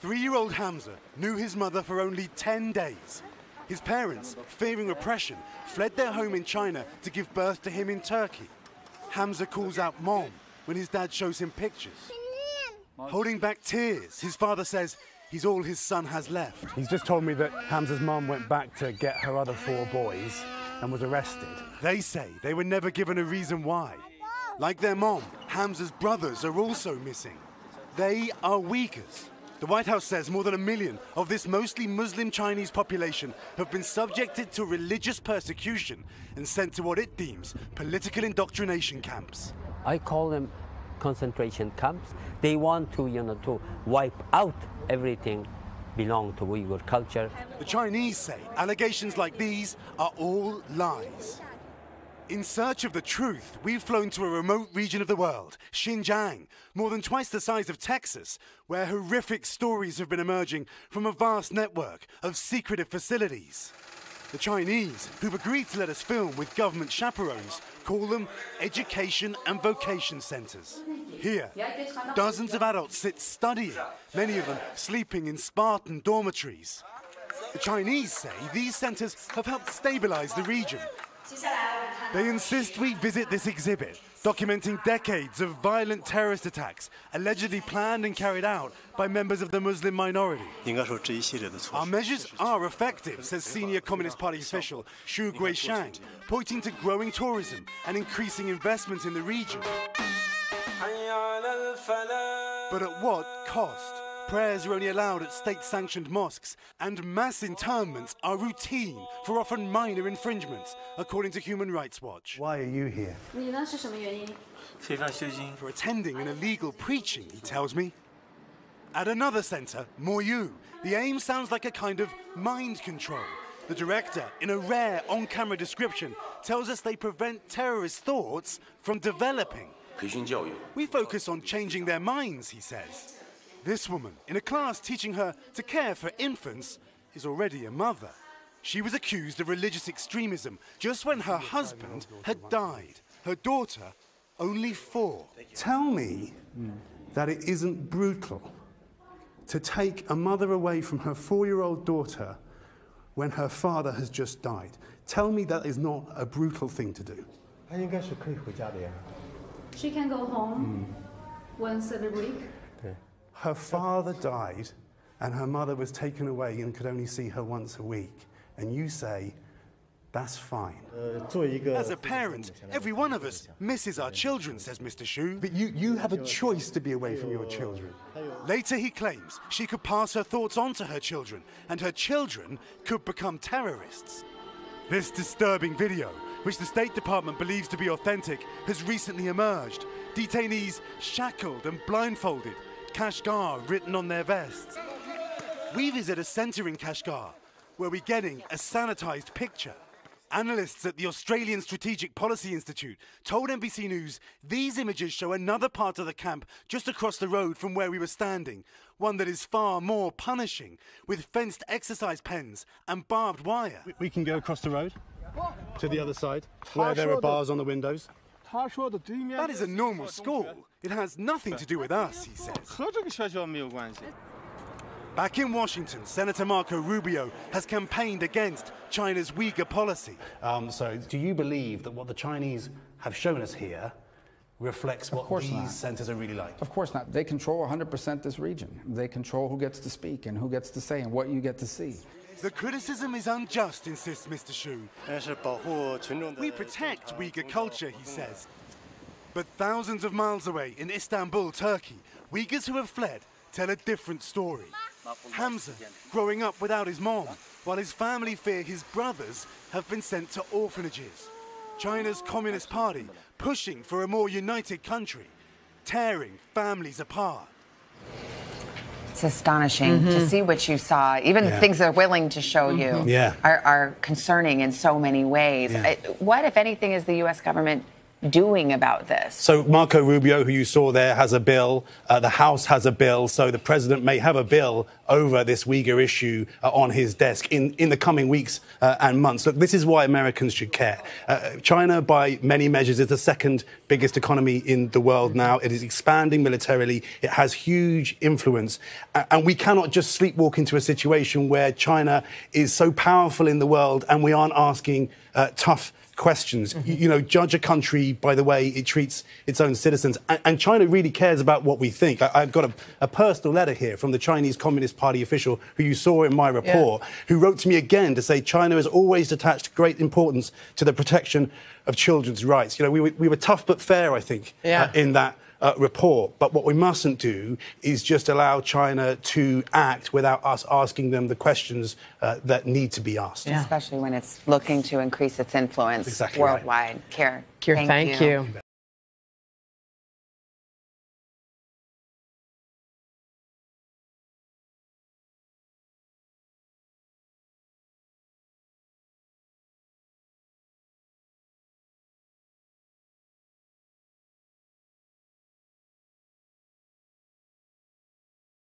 3-year-old Hamza knew his mother for only 10 days. His parents, fearing repression, fled their home in China to give birth to him in Turkey. Hamza calls out Mom when his dad shows him pictures. Holding back tears, his father says he's all his son has left. He's just told me that Hamza's mom went back to get her other 4 boys and was arrested. They say they were never given a reason why. Like their mom, Hamza's brothers are also missing. They are Uyghurs. The White House says more than 1 million of this mostly Muslim Chinese population have been subjected to religious persecution and sent to what it deems political indoctrination camps. I call them concentration camps. They want to, to wipe out everything belong to Uyghur culture. The Chinese say allegations like these are all lies. In search of the truth, we've flown to a remote region of the world, Xinjiang, more than twice the size of Texas, where horrific stories have been emerging from a vast network of secretive facilities. The Chinese, who've agreed to let us film with government chaperones, call them education and vocation centers. Here, dozens of adults sit studying, many of them sleeping in Spartan dormitories. The Chinese say these centers have helped stabilize the region. They insist we visit this exhibit, documenting decades of violent terrorist attacks, allegedly planned and carried out by members of the Muslim minority. Our measures are effective, says senior Communist Party official Xu Guishang, pointing to growing tourism and increasing investment in the region. But at what cost? Prayers are only allowed at state-sanctioned mosques, and mass internments are routine for often minor infringements, according to Human Rights Watch. Why are you here? For attending an illegal preaching, he tells me. At another centre, Moyu, the aim sounds like a kind of mind control. The director, in a rare on-camera description, tells us they prevent terrorist thoughts from developing. We focus on changing their minds, he says. This woman, in a class teaching her to care for infants, is already a mother. She was accused of religious extremism just when her husband had died. Her daughter, only 4. Tell me that it isn't brutal to take a mother away from her 4-year-old daughter when her father has just died. Tell me that is not a brutal thing to do. She can go home once every week. Her father died and her mother was taken away and could only see her once a week. And you say, that's fine. As a parent, every one of us misses our children, says Mr. Xu. But you have a choice to be away from your children. Later, he claims she could pass her thoughts on to her children, and her children could become terrorists. This disturbing video, which the State Department believes to be authentic, has recently emerged. Detainees shackled and blindfolded, Kashgar written on their vests. We visit a centre in Kashgar, where we're getting a sanitised picture. Analysts at the Australian Strategic Policy Institute told NBC News these images show another part of the camp just across the road from where we were standing, one that is far more punishing, with fenced exercise pens and barbed wire. We can go across the road to the other side, where there are bars on the windows. That is a normal school. It has nothing to do with us, he says. Back in Washington, Senator Marco Rubio has campaigned against China's Uyghur policy. So do you believe that what the Chinese have shown us here reflects what these centres are really like? Of course not. They control 100% this region. They control who gets to speak and who gets to say and what you get to see. The criticism is unjust, insists Mr. Xu. We protect Uyghur culture, he says. But thousands of miles away in Istanbul, Turkey, Uyghurs who have fled tell a different story. Hamza, growing up without his mom, while his family fear his brothers have been sent to orphanages. China's Communist Party pushing for a more united country, tearing families apart. It's astonishing to see what you saw. Even things they're willing to show you are concerning in so many ways. What, if anything, is the U.S. government doing about this? So Marco Rubio, who you saw there, has a bill. The House has a bill. So the president may have a bill over this Uyghur issue on his desk in the coming weeks and months. Look, this is why Americans should care. China, by many measures, is the second biggest economy in the world now. It is expanding militarily. It has huge influence. And we cannot just sleepwalk into a situation where China is so powerful in the world and we aren't asking tough questions. You know, judge a country by the way it treats its own citizens. And China really cares about what we think. I've got a personal letter here from the Chinese Communist Party official who you saw in my report, who wrote to me again to say China has always attached great importance to the protection of children's rights. You know, we were tough but fair, I think, in that report. But what we mustn't do is just allow China to act without us asking them the questions that need to be asked. Especially when it's looking to increase its influence worldwide. Right. Keir, thank you.